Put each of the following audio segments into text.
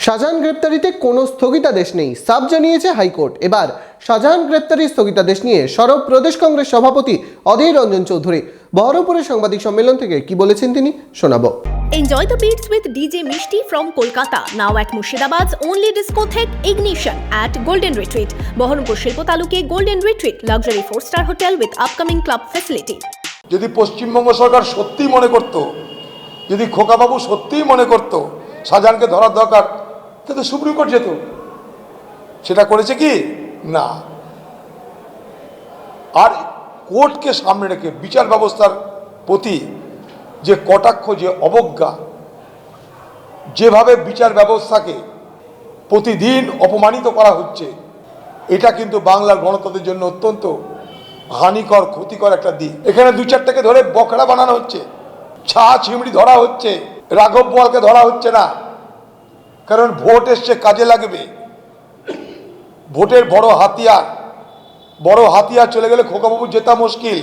শাহজাহান গ্রেপ্তারিতে কোনো স্থগিতাদেশ নেই, সাফ জানিয়েছে হাইকোর্ট। এবার শাহজাহান গ্রেপ্তারির স্থগিতাদেশ নিয়ে সরব প্রদেশ কংগ্রেস সভাপতি অধীর রঞ্জন চৌধুরী। বহরমপুরের সাংবাদিক সম্মেলন থেকে কি বলেছেন তিনি শোনাবো। Enjoy the beats with DJ Mishti from Kolkata, now at Murshidabad's only discotheque Ignition at Golden Retreat, Baharampur Shilpo Taluke Golden Retreat, luxury 4-star hotel with upcoming club facility. যদি পশ্চিমবঙ্গ সরকার সত্যিই মনে করত, যদি খোকাবাবু সত্যিই মনে করত শাহজাহানকে ধরার দরকার, তাহলে সুপ্রিম কোর্ট যেত। সেটা করেছে কি না। আর কোর্টকে সামনে রেখে বিচার ব্যবস্থার প্রতি যে কটাক্ষ, যে অবজ্ঞা, যেভাবে বিচার ব্যবস্থাকে প্রতিদিন অপমানিত করা হচ্ছে, এটা কিন্তু বাংলার গণতন্ত্রের জন্য অত্যন্ত হানিকর, ক্ষতিকর একটা দিক। এখানে 2-4টাকে ধরে বকরা বানানো হচ্ছে, ছা ছিমড়ি ধরা হচ্ছে, রাঘব বোয়ালকে ধরা হচ্ছে না, কারণ ভোট এসছে, কাজে লাগবে। ভোটের বড় হাতিয়ার চলে গেলে খোকাবাবু জেতা মুশকিল।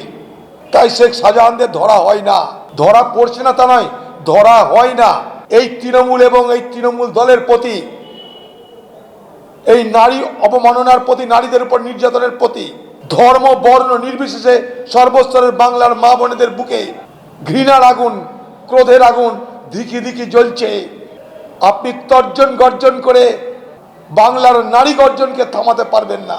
তাই শেখ শাহজাহানদের ধরা হয় না, ধরা পড়ছে না তা নয়, ধরা হয় না। এই তৃণমূল এবং এই তৃণমূল দলের প্রতি, এই নারী অবমাননার প্রতি, নারীদের উপর নির্যাতনের প্রতি, ধর্ম বর্ণ নির্বিশেষে সর্বস্তরের বাংলার মা বোনেদের বুকে ঘৃণার আগুন, ক্রোধের আগুন ধিকি ধিকি জ্বলছে। আপনি তর্জন গর্জন করে বাংলার নারী গর্জনকে থামাতে পারবেন না।